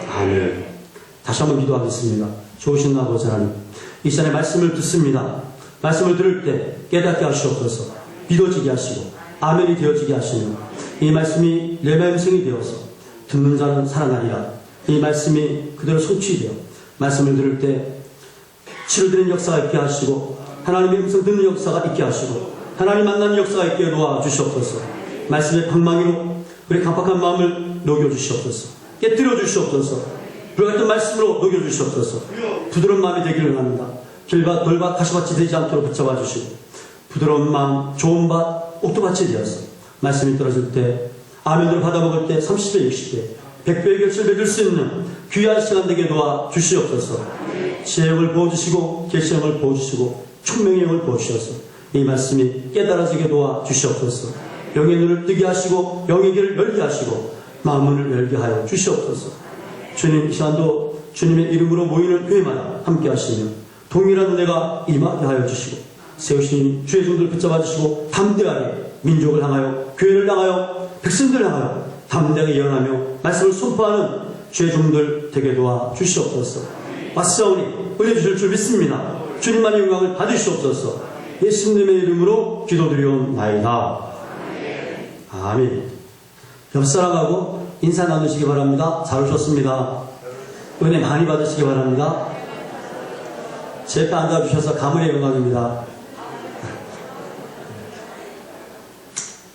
아멘. 다시 한번 기도하겠습니다. 좋으신 아버지 하나님, 이 시간에 말씀을 듣습니다. 말씀을 들을 때 깨닫게 하시옵소서. 믿어지게 하시고 아멘이 되어지게 하시며 이 말씀이 내 마음생이 되어서 듣는 자는 살아나리라. 이 말씀이 그대로 성취되어 말씀을 들을 때 치료되는 역사가 있게 하시고 하나님의 음성 듣는 역사가 있게 하시고 하나님 만나는 역사가 있게 도와주시옵소서. 말씀의 방망이로 우리 강박한 마음을 녹여주시옵소서. 깨뜨려 주시옵소서. 불같은 말씀으로 녹여주시옵소서. 부드러운 마음이 되기를 원합니다. 길밭 돌밭 가시밭이 되지 않도록 붙잡아 주시고 부드러운 마음 좋은 밭 옥토밭이 되어서 말씀이 떨어질 때 아멘으로 받아먹을 때 30배 60배 100배 곁을 맺을 수 있는 귀한 시간 되게 도와주시옵소서. 지혜영을 부어주시고 계시영을 부어주시고 총명의 영을 부어주셔서 이 말씀이 깨달아지게 도와주시옵소서. 영의 눈을 뜨게 하시고 영의 귀를 열게 하시고 마음문을 열게 하여 주시옵소서. 주님, 이 시간도 주님의 이름으로 모이는 교회마다 함께 하시며 동일한 은혜가 임하게 하여 주시고 세우신 주의 종들 붙잡아 주시고 담대하게 민족을 향하여 교회를 향하여 백성들을 향하여 담대하게 예언하며 말씀을 선포하는 주의 종들 되게 도와 주시옵소서. 왔사오니 은혜 주실 줄 믿습니다. 주님만의 영광을 받으시옵소서. 예수님의 이름으로 기도드리옵나이다. 아멘. 옆사람하고 인사 나누시기 바랍니다. 잘 오셨습니다. 은혜 많이 받으시기 바랍니다. 제 옆에 앉아주셔서 가문의 영광입니다.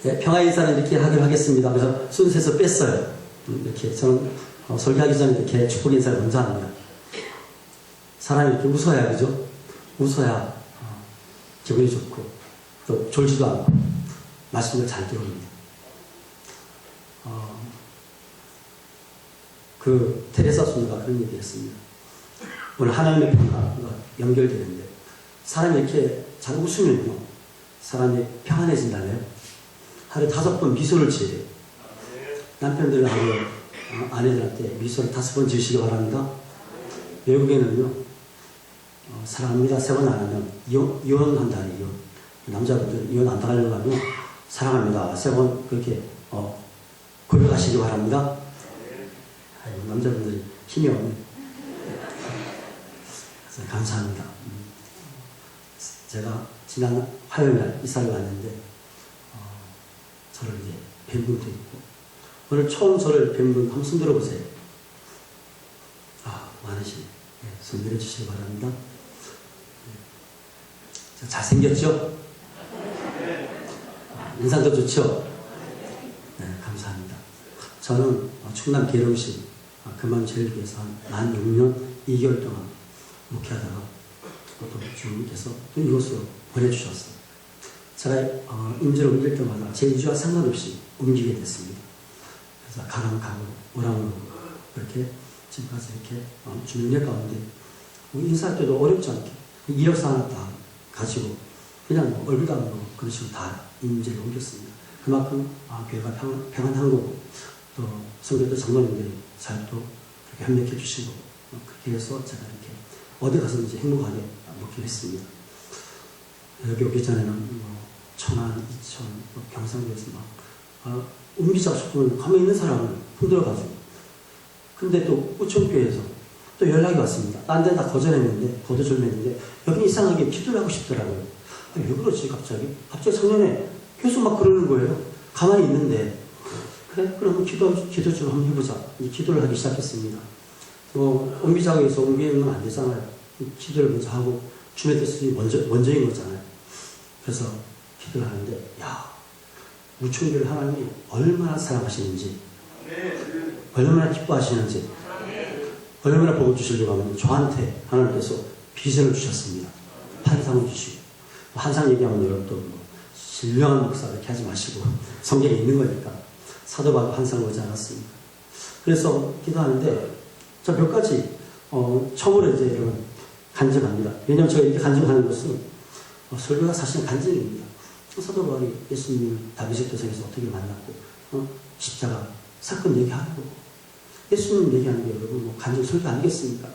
네, 평화 인사는 이렇게 하기로 하겠습니다. 그래서 순서에서 뺐어요. 이렇게 저는 설교하기 전에 이렇게 축복 인사를 먼저 합니다. 사람이 이렇게 웃어야, 그죠? 웃어야 기분이 좋고 또 졸지도 않고 말씀을 잘 들어옵니다. 테레사 손녀가 그런 얘기 했습니다. 오늘 하나님의 평화가 연결되는데 사람이 이렇게 잘 웃으면요 사람이 평안해진다네요. 하루에 5번 미소를 지어요. 남편들하고 아내들한테 미소를 5번 지으시기 바랍니다. 외국에는요 사랑합니다 3번 안 하면 이혼한다는 이혼. 남자분들 이혼 안 당하려고 하면 사랑합니다 3번 그렇게 고백하시기 바랍니다. 아이고, 남자분들이 힘이 없네. 그래서 감사합니다. 제가 지난 화요일날 이사를 왔는데 저를 이제 뵌 분도 있고 오늘 처음 저를 뵌 분 한번 손 들어보세요. 많으시네. 네, 손 내려주시기 바랍니다. 잘생겼죠? 인상도 좋죠? 네, 감사합니다. 저는 충남 계룡시 금암제일교회에서 한 6년 2개월 동안 목회하다가 또 주님께서 또 이곳으로 보내주셨어요. 제가 임재를 옮길 때마다 제 의지와 상관없이 옮기게 됐습니다. 그래서 가랑 가고 오랑으로 그렇게 지금까지 이렇게 주민의 가운데 인사할 때도 어렵지 않게 이력서 하나 다 가지고 그냥 얼굴도 안 보고 그런 식으로 다 임재를 옮겼습니다. 그만큼 교회가 평안한 거고 또 성도들 장로님들이 잘 또 그렇게 협력해 주시고 그렇게 해서 제가 이렇게 어디 가서든지 행복하게 먹기로 했습니다. 여기 오기 전에는 천안, 이천, 경상도에서 막 옮기자 싶으면 가만히 있는 사람을 흔들어가지고 근데 또 우천교회에서 또 연락이 왔습니다. 딴 데는 다 거절했는데 거두절했는데 여기는 이상하게 기도를 하고 싶더라고요. 왜 그러지 갑자기? 갑자기 작년에 계속 막 그러는 거예요. 가만히 있는데 그래? 그럼 기도 좀 한번 해보자. 기도를 하기 시작했습니다. 옮기자고 해서 옮기면 안 되잖아요. 기도를 먼저 하고 주님의 뜻이 먼저인 거잖아요. 그래서 기도를 하는데 우천교를 하나님이 얼마나 사랑하시는지 얼마나 기뻐하시는지 얼마나 복을 주시려고 하면 저한테 하나님께서 비전을 주셨습니다. 환상을 주시고 환상 얘기하면 여러분 또 신령한 목사 이렇게 하지 마시고 성경에 있는 거니까 사도 바도 환상을 보지 않았습니다. 그래서 기도하는데 저 몇 가지 처음으로 이제 여러분 간증합니다. 왜냐하면 제가 이렇게 간증하는 것은 설교가 사실은 간증입니다. 사도 바울이 예수님을 다윗의 도성에서 어떻게 만났고 십자가 사건 얘기하고 예수님 얘기하는 게 여러분 간증 설교 아니겠습니까?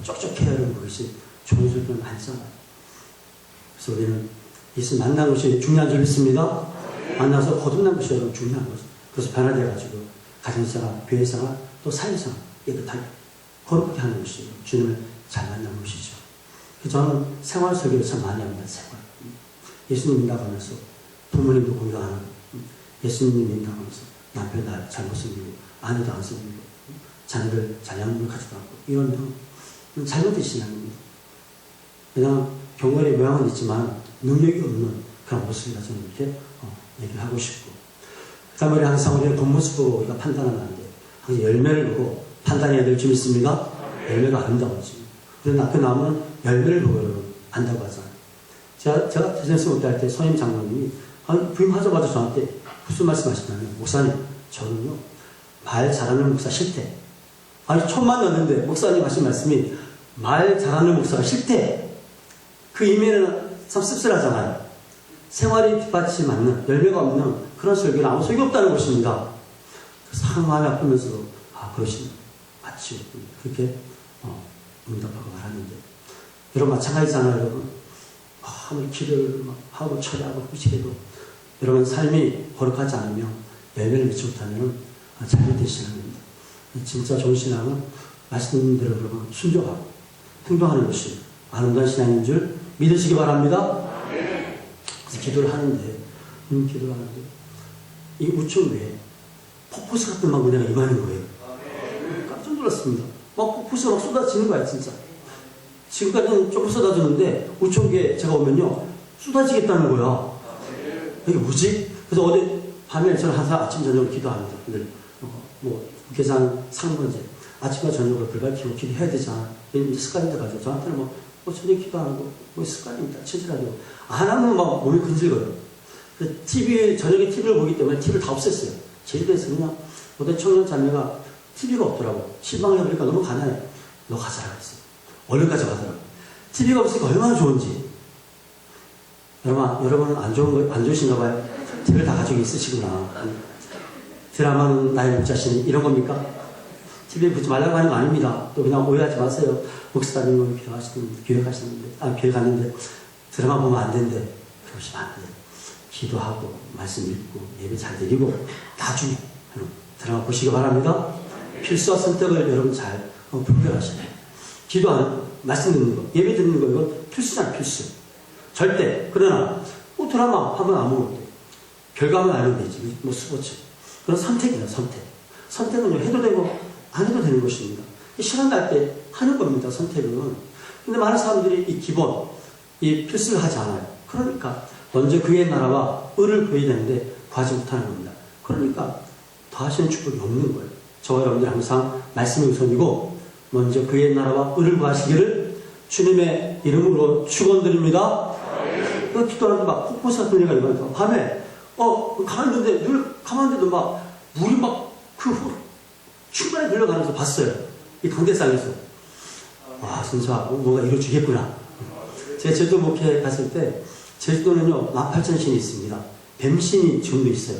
쩍쩍해야 하는 그것이 좋은 설교는 아니잖아요. 그래서 우리는 예수 만난 것이 중요한 줄 믿습니다. 만나서 거듭난 것이 여러분 중요한 거죠. 그래서 변화되어가지고 가정생활, 교회생활, 또 사회생활 깨끗하게 거룩하게 하는 것이 주님을 잘 만나는 것이죠. 저는 생활 설교를 참 많이 합니다. 생활. 예수님 믿다고 하면서 부모님도 공경하는, 예수님 믿다고 하면서 남편 날 잘못 섬기고 아내도 안 섬기고 자녀들 잘 양육하지도 않고 이러면 잘못된 신앙입니다. 그냥 경건의 모양은 있지만 능력이 없는 그런 모습이라 저는 이렇게 얘기를 하고 싶고, 그 다음에 항상 우리의 겉모습으로 우리가 판단하면 안 돼요. 항상 열매를 보고 판단해야 될 줄 믿습니까? 열매가 아름다워 하지. 우리는 학교 나오면 열매를 보고 여러분 안다고 하잖아요. 제가 대전에서 못할 때 선임 장로님이 부임하자마자 저한테 무슨 말씀 하시냐면, 목사님, 저는요, 말 잘하는 목사 싫대. 아니, 처음 만났는데 목사님 하신 말씀이 말 잘하는 목사가 싫대. 그 의미는 참 씁쓸하잖아요. 생활이 뒷받침 않는, 열매가 없는 그런 설교는 아무 소용이 없다는 것입니다. 그래서 마음이 아프면서도, 그러시네. 맞지. 그렇게 응답하고 말하는데. 여러분, 마찬가지잖아요, 여러분. 아무리 기도를 하고 처리하고 후치해도 여러분 삶이 거룩하지 않으면 열매를 맺지 못하면 잘못된 신앙입니다. 진짜 좋은 신앙은 말씀드린 대로 여러분 순종하고 행동하는 것이 아름다운 신앙인 줄 믿으시기 바랍니다. 그래서 기도를 하는데 이 우측 외에 폭포수 같은 막 은혜가 임하는 거예요. 깜짝 놀랐습니다. 막 폭포수가 막 쏟아지는 거야 진짜. 지금까지는 조금 쏟아졌는데 우측에 제가 오면요 쏟아지겠다는 거야. 이게 뭐지? 그래서 어제 밤에 저는 항상 아침 저녁으로 기도합니다. 늘 계산 상번제 아침과 저녁으로 불 밝히고 기도해야 되잖아. 이제 습관인데 가지고 저한테는 저녁 기도하고 습관입니다. 체질하고 안 하면 막 몸이 근질거려요. 저녁에 TV를 보기 때문에 TV를 다 없앴어요. 제주도에서 그냥 어떤 청년 자매가 TV가 없더라고. 실망을 해보니까 너무 가난해. 너 가자라 그랬어요. 얼른까지 가더라고. TV가 없으니까 얼마나 좋은지. 여러분은 안 좋으신가 봐요. TV를 다 가지고 있으시구나. 드라마는 나의 목자신이 이런 겁니까? TV에 보지 말라고 하는 거 아닙니다. 또 그냥 오해하지 마세요. 목사님은 교회 갔는데 드라마 보면 안 된대. 그러시면 안 돼. 기도하고 말씀 읽고 예배 잘 드리고 나중에 드라마 보시기 바랍니다. 필수와 선택을 여러분 잘 분별하셔야 돼요. 기도하는 말씀 듣는 거, 예배 듣는 거 이건 필수잖아. 필수. 절대. 그러나 드라마 하면 아무것도 결과만 알면 되지. 스포츠. 그런 선택이에요. 선택은 해도 되고 안 해도 되는 것입니다. 시간 날 때 하는 겁니다. 선택은. 근데 많은 사람들이 이 기본, 이 필수를 하지 않아요. 그러니까 먼저 그의 나라와 의를 구해야 되는데 구하지 못하는 겁니다. 그러니까 더 하시는 축복이 없는 거예요. 저와 여러분들 항상 말씀이 우선이고 먼저 그의 나라와 의를 구하시기를 주님의 이름으로 축원드립니다. 그 기도하는데 막 폭포수 같은 데가 이거니까 밤에 가만히 늘 가만히도 막 물이 막 중간에 들려가면서 봤어요. 이 강대상에서. 와 진짜 뭐가 이루어지겠구나. 제가 제주도 목회 갔을 때 제주도는요 18,000신이 있습니다. 뱀신이 지금도 있어요.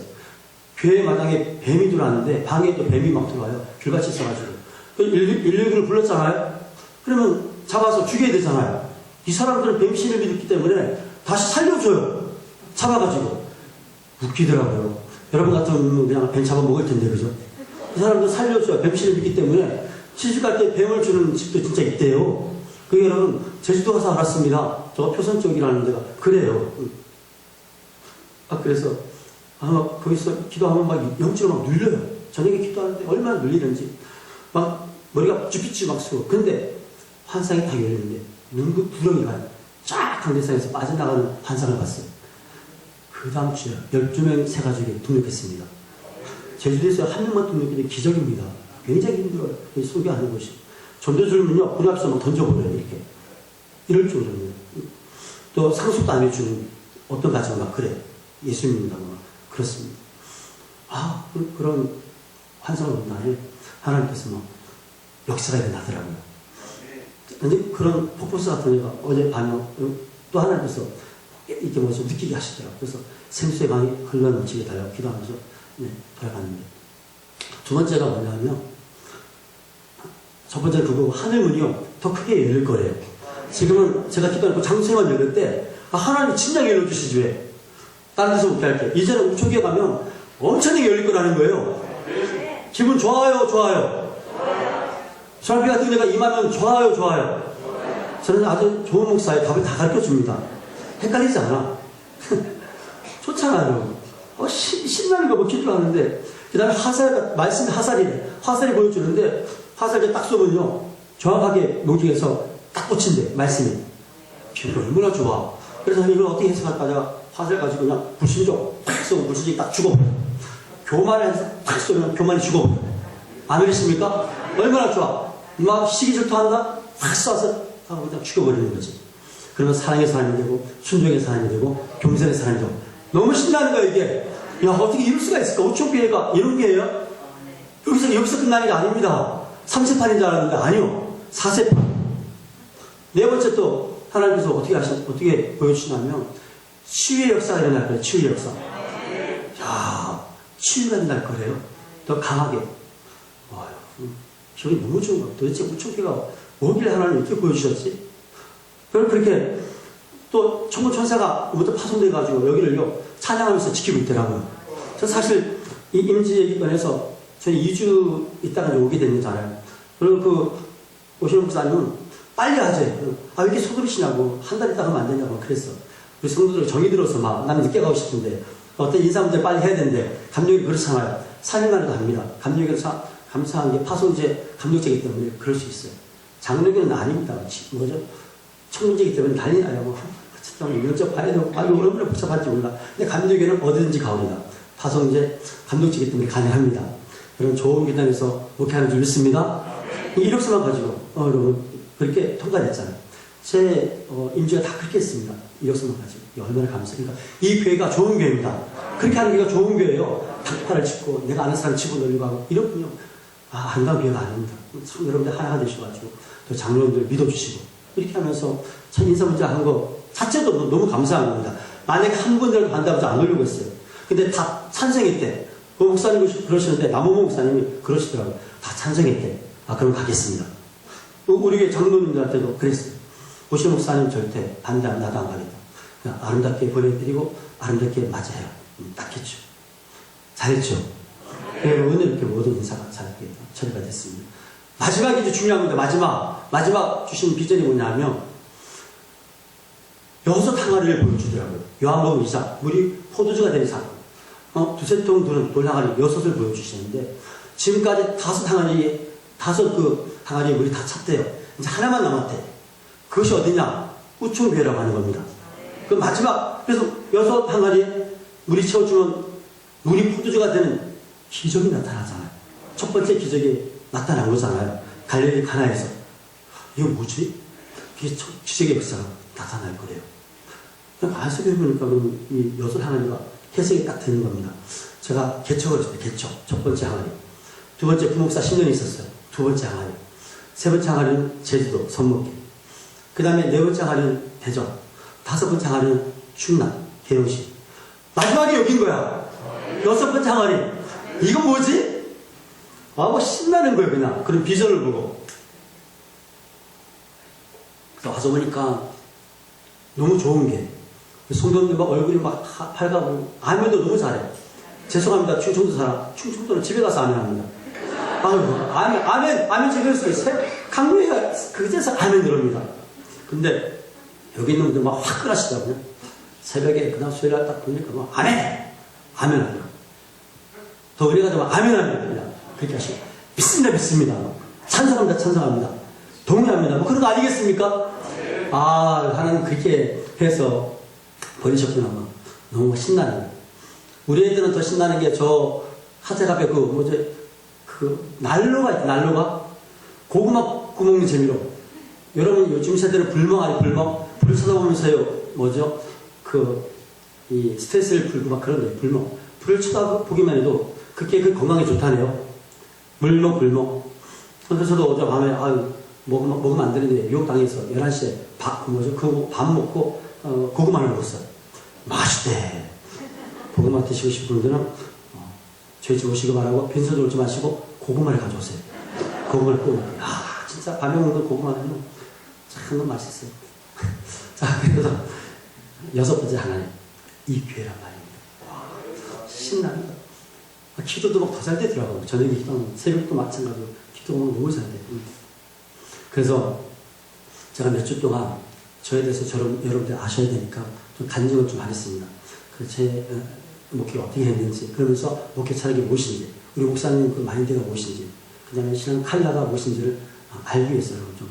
교회 마당에 뱀이 들어왔는데 방에 또 뱀이 막 들어와요. 귤같이 있어가지고 119를 불렀잖아요. 그러면 잡아서 죽여야 되잖아요. 이 사람들은 뱀신을 믿었기 때문에 다시 살려줘요. 잡아가지고. 웃기더라고요. 여러분 같으면 그냥 뱀 잡아 먹을 텐데, 그죠? 이 사람들 살려줘요. 뱀신을 믿기 때문에 시집갈 때 뱀을 주는 집도 진짜 있대요. 그게 여러분, 제주도 가서 알았습니다. 저 표선 쪽이라는 데가. 그래요. 그래서, 거기서 기도하면 막 영적으로 막 눌려요. 저녁에 기도하는데 얼마나 눌리는지. 막 머리가 쭈피쭈 막 쓰고. 근데 환상이 딱 열리는데, 눈 구렁이가 쫙 강대상에서 빠져나가는 환상을 봤어요. 그 다음 주에 12명 세 가족이 등록했습니다. 제주도에서 한 명만 등록했는데 기적입니다. 굉장히 힘들어요. 소개하는 것이. 전도주는요, 문 앞에서 막 던져버려요, 이렇게. 이럴 줄은. 또 상속도 안 해주는 어떤 가정은 막 그래. 예수 믿는다고 막 그렇습니다. 그런 환상을 본 날에 하나님께서 막 역사가 일어나더라고요. 근데 그런 폭포수 같은 애가 어제 밤에 또 하나님께서 이렇게 느끼게 하시더라고요. 그래서 생수의 강이 흘러넘치게 달라고 기도하면서 돌아갔는데. 두 번째가 뭐냐면, 첫 번째는 그거 하늘문이요, 더 크게 열릴 거래요. 지금은 제가 기도하고 장소에만 열릴 때, 하나님이 진작에 열려주시지 왜? 다른 데서 못 할게. 이제는 우초기에 가면 엄청나게 열릴 거라는 거예요. 기분 좋아요. 저랑 같은 은혜가 임하면 좋아요, 좋아요. 저는 아주 좋은 목사의 답을 다 가르쳐 줍니다. 헷갈리지 않아. 좋잖아요. 신나는 거 뭐 기도하는데, 그 다음에 말씀 화살이 보여주는데, 화살을 딱 쏘면요, 정확하게 녹중에서 딱 꽂힌대, 말씀이. 기도 얼마나 좋아. 그래서 이걸 어떻게 해석할까? 내가 화살 가지고 그냥 불신조 딱 쏘고 불신조 딱 죽어버려. 교만에서 딱 쏘면 교만이 죽어버려. 안 그러십니까? 얼마나 좋아. 막 시기 질투한다? 딱 쏴서 하고 그냥 죽여버리는 거지. 그러면 사랑의 사람이 되고, 순종의 사람이 되고, 겸손의 사람이 되고. 너무 신나는 거야, 이게. 야, 어떻게 이럴 수가 있을까? 우초교회가 이런 교회예요? 여기서 끝나는 게 아닙니다. 3세판인 줄 알았는데, 아니요. 4세판. 네 번째 또, 하나님께서 어떻게 보여주시냐면, 치유의 역사가 일어날 거예요, 치유의 역사. 야, 치유가 일어날 거래요. 더 강하게. 와, 기분이 너무 좋은 거야. 도대체 우초교회가 뭐길래 하나님 이렇게 보여주셨지? 그렇게 또 천군 천사가 모두 파송돼가지고 여기를요 찬양하면서 지키고 있더라고요. 저 사실 이 임지 얘기권에서 저희 2주 있다가 오게 됐잖아요. 그리고 그 오시는 목사님은 빨리 하지. 왜 이렇게 서두르시냐고. 한 달 있다가 하면 안 되냐고 그랬어. 우리 성도들 정이 들어서 막 나는 늦게 가고 싶은데 어떤 인사문제 빨리 해야 되는데 감독이 그렇잖아요. 3일만에도 합니다. 감독이 감사한 게 파송제 감독제이기 때문에 그럴 수 있어요. 장로교는 아닙니다. 뭐죠? 청문제이기 때문에 난리 나요. 뭐, 이것저것 봐야 되고, 얼마나 복잡할지 몰라. 근데 감독교는 어디든지 가옵니다. 파송제 감독제이기 때문에 가능합니다. 그런 좋은 교단에서 목회하는 줄 믿습니다. 이력서만 가지고, 여러분, 그렇게 통과됐잖아요. 제 임지가 다 그렇게 했습니다. 이력서만 가지고. 얼마나 감사합니까? 이 교회가 좋은 교회입니다. 그렇게 하는 교회가 좋은 교회예요. 닭파를 짚고, 내가 아는 사람 치고 놀리고 하고, 이렇군요. 안간 교회가 아닙니다. 참 여러분들 하나가 되셔가지고, 또 장로님들 믿어주시고, 이렇게 하면서 참 인사문제 하는 거 자체도 너무 감사한 겁니다. 만약에 한 분들도 반대하지 않으려고 했어요. 근데 다 찬성했대. 그 목사님 그러시는데, 남호모 목사님이 그러시더라고요. 다 찬성했대. 그럼 가겠습니다. 우리 교회 장로님들한테도 그랬어요. 오실 목사님 절대 반대 나도 안 가겠다. 그냥 아름답게 보여드리고, 아름답게 맞아요. 딱 했죠. 잘했죠. 오늘 이렇게 모든 인사가 잘 처리가 됐습니다. 마지막이 이제 중요한 건데, 마지막 주신 비전이 뭐냐면, 6 항아리를 보여주더라고요. 요한복음 2장, 물이 포도주가 되는 사건. 두세 통 두는 돌항아리 6을 보여주시는데, 지금까지 5 항아리에 물이 다 찼대요. 이제 하나만 남았대. 그것이 어디냐? 우총교회라고 하는 겁니다. 그 마지막, 그래서 6 항아리에 물이 채워주면 물이 포도주가 되는 기적이 나타나잖아요. 첫 번째 기적이 나타난 거잖아요. 갈릴리 가나에서. 이거 뭐지? 이게 기적의 역사가 나타날 거래요. 안석에 해보니까 이 6 항아리가 해석이 딱 되는 겁니다. 제가 개척을 했을 때, 개척. 첫 번째 항아리. 두 번째 부목사 10년이 있었어요. 두 번째 항아리. 세 번째 항아리는 제주도, 선목길. 그 다음에 네 번째 항아리는 대전. 5 번째 항아리는 충남, 대형시. 마지막에 여긴 거야. 6 번째 항아리. 이건 뭐지? 뭐 신나는 거예요, 그냥. 그런 비전을 보고. 그래서 와서 보니까 너무 좋은 게, 성도님들 막 얼굴이 막 밝아고, 아멘도 너무 잘해. 죄송합니다. 충청도 사람. 충청도는 집에 가서 아멘 합니다. 아멘 제대로 수 있어요. 강릉에 그제서 아멘 들어옵니다. 근데 여기 있는 분들 막 화끈하시더라고요. 새벽에 그냥 수요일날 딱 보니까 막 아멘 합니다. 더 그래가지고 아멘 합니다. 그렇게 하시고, 믿습니다. 찬성합니다. 동의합니다. 뭐 그런 거 아니겠습니까? 하나님 그렇게 해서 버리셨구나. 너무 신나는 거예요. 우리 애들은 더 신나는 게 저 하색 앞에 난로가 있다, 난로가? 고구마 구먹는 재미로. 여러분 요즘 세대는 불멍. 불을 쳐다보면서요, 이 스트레스를 풀고 막 그런 거예요, 불멍. 불을 쳐다보기만 해도 그게 건강에 좋다네요. 불멍. 그래서 저도 어제 밤에, 먹으면 안 되는데, 유혹당해서 11시에 밥 먹고, 고구마를 먹었어요. 맛있대. 고구마 드시고 싶은 분들은, 저희 집 오시기 바라고, 빈손으로 오지 마시고, 고구마를 가져오세요. 고구마를 구워. 진짜 밤에 먹는 고구마는 참 맛있어요. 자, 그래서 6 번째 하나님. 이 교회란 말입니다. 신납니다. 기도도 막 더 잘 되더라고요. 저녁에 기도하면, 새벽도 마찬가지로 기도하면 너무 잘 돼요. 그래서 제가 몇 주 동안 저에 대해서 여러분들 아셔야 되니까 좀 간증을 좀 하겠습니다. 제 목회가 어떻게 했는지, 그러면서 목회 철학이 무엇인지, 우리 목사님 그 마인드가 무엇인지, 그 다음에 신앙 칼라가 무엇인지를 알기 위해서 여러분 좀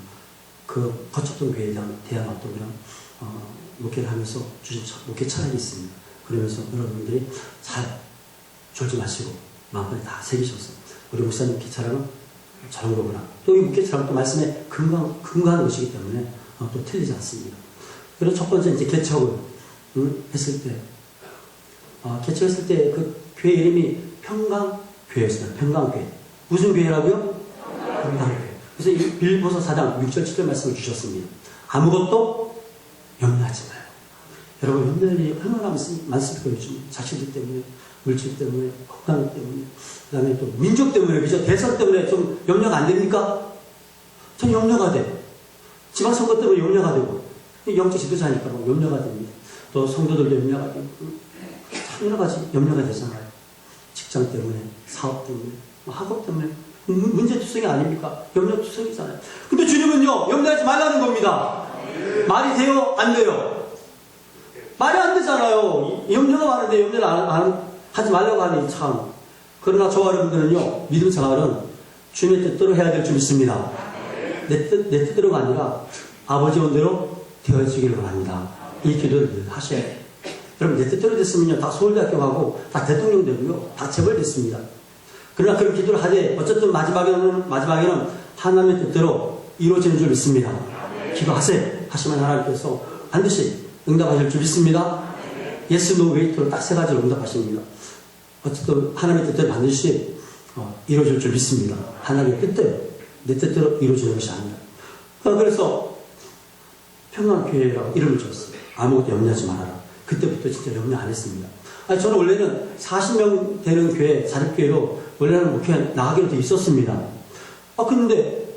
그 거쳤던 교회에 대한 어떤 그런 목회를 하면서 주신 목회 철학이 있습니다. 그러면서 여러분들이 잘 졸지 마시고 마음에 다 새기셔서 우리 목사님 목회 철학은 저런 거구나. 또 이 목회 철학은 또 말씀에 근거하는 것이기 때문에 또 틀리지 않습니다. 그리고 첫 번째 이제 개척을 했을 때 개척했을 때 그 교회 이름이 평강교회였어요. 평강교회. 무슨 교회라고요? 평강교회. 그래서 빌보서 4장 6절 7절 말씀을 주셨습니다. 아무것도 염려하지 마요. 여러분 염려할 일이 얼마나 많습니까? 요즘 자식들 때문에, 물질 때문에, 건강 때문에, 그 다음에 또 민족 때문에, 그죠? 대선 때문에 좀 염려가 안 됩니까? 전 염려가 돼. 지방선거 때문에 염려가 되고, 영적 지도자니까 염려가 됩니다. 또 성도들도 염려가 되고, 여러 가지 염려가 되잖아요. 직장 때문에, 사업 때문에, 학업 때문에, 문제투성이 아닙니까? 염려투성이잖아요. 근데 주님은요, 염려하지 말라는 겁니다. 말이 돼요? 안 돼요? 말이 안 되잖아요. 염려가 많은데 염려를 하지 말라고 하니 참. 그러나 저와 여러분들은요, 믿음 생활은 주님의 뜻대로 해야 될 줄 믿습니다. 내 뜻대로가 아니라 아버지 원대로 되어지기를 바랍니다. 이 기도를 늘 하셔야 돼요. 여러분, 내 뜻대로 됐으면요, 다 서울대학교 가고, 다 대통령 되고요, 다 재벌 됐습니다. 그러나 그런 기도를 하되, 어쨌든 마지막에는 하나님의 뜻대로 이루어지는 줄 믿습니다. 기도하세요. 하시면 하나님께서 반드시 응답하실 줄 믿습니다. 예스, 노, 웨이트로 딱 세 가지로 응답하십니다. 어쨌든 하나님의 뜻대로 반드시 이루어질 줄 믿습니다. 하나님의 뜻대로, 내 뜻대로 이루어지는 것이 아니라. 그래서 평강교회라고 이름을 줬어요. 아무것도 염려하지 말아라. 그때부터 진짜 염려 안 했습니다. 저는 원래는 40명 되는 교회, 자립교회로 원래는 목회 나가기로 돼 있었습니다. 근데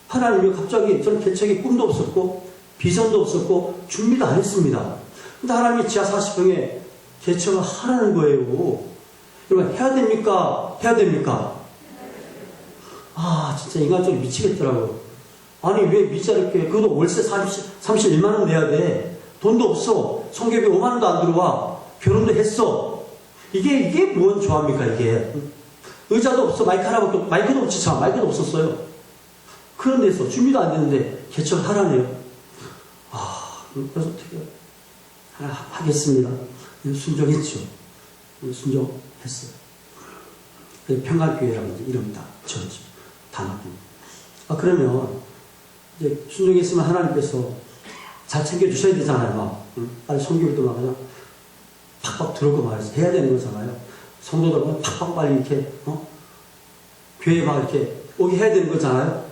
하나님이 갑자기 저는 개척의 꿈도 없었고, 비전도 없었고, 준비도 안 했습니다. 근데 하나님이 지하 40평에 개척을 하라는 거예요. 여러분, 해야 됩니까? 해야 됩니까? 진짜 인간적으로 미치겠더라고요. 아니, 왜 미자립교회, 그것도 월세 31만원 내야 돼. 돈도 없어. 성교비 5만원도 안 들어와. 결혼도 했어. 이게 뭔 조합입니까, 이게. 의자도 없어. 마이크도 없지, 참. 마이크도 없었어요. 그런 데서 준비도 안 되는데 개척을 하라네요. 그래서 어떻게 하겠습니다. 순종했죠. 순종했어요. 평강교회라고 이제 이름 다 지었죠. 다 맡깁니다. 그러면 이제 순종했으면 하나님께서 잘 챙겨주셔야 되잖아요. 빨리 성교도 막 그냥 팍팍 들어오고 말해서 해야 되는 거잖아요. 성도들 팍팍 빨리 이렇게, 교회에 막 이렇게 오게 해야 되는 거잖아요.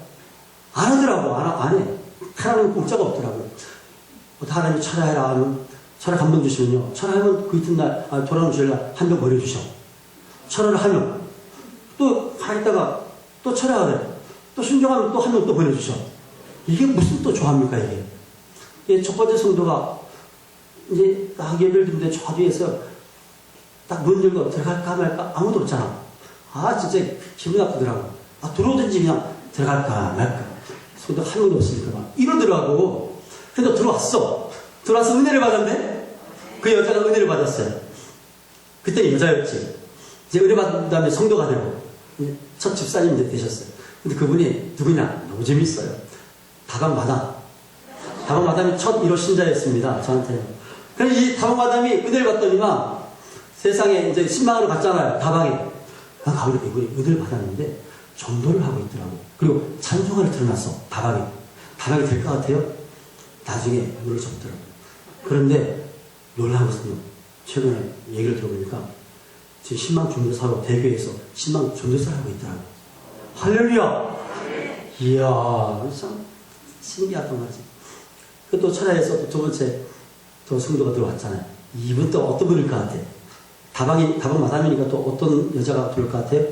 안 하더라고. 안 해. 하나님은 공짜가 없더라고요. 하나님이 철회해라 하면, 철회 감동 주시면요. 철회하면 그 이튿날, 돌아오는 주일날 한 명 버려주셔. 철회를 하면, 또 가있다가 또 철회하래. 또 순종하면 또 한 명 또 보내주셔. 이게 무슨 또 조합입니까, 이게? 첫 번째 성도가 이제 딱 예배를 듣는데 저 뒤에서 딱 문 열고 들어갈까 말까 아무도 없잖아. 진짜 기분 나쁘더라고. 들어오든지 그냥 들어갈까 말까. 성도 한 명도 없으니까 막 이러더라고. 그래도 들어왔어. 들어와서 은혜를 받았네? 그 여자가 은혜를 받았어요. 그때 여자였지. 이제 은혜 받은 다음에 성도가 되고, 첫 집사님 되셨어요. 근데 그분이 누구냐? 너무 재밌어요. 다방마담이 첫 1호 신자였습니다. 저한테. 그래서 이 다방마담이 은혜를 받더니만 세상에 이제 신방으로 갔잖아요. 다방에. 가보니까 이분이 은혜를 받았는데 전도를 하고 있더라고. 그리고 찬송가를 틀어놨어. 다방이 될 것 같아요? 나중에 문을 접더라고요. 그런데 놀라운 것은 최근에 얘기를 들어보니까 지금 신방 전도사로 대교에서 신방 전도사를 하고 있더라고요. 할렐루야! 이야, 참 신기하단 말이지. 또 철야에서 또 두 번째 또 성도가 들어왔잖아요. 이분 또 어떤 분일 것 같아? 다방 마담이니까 또 어떤 여자가 들어올 것 같아요?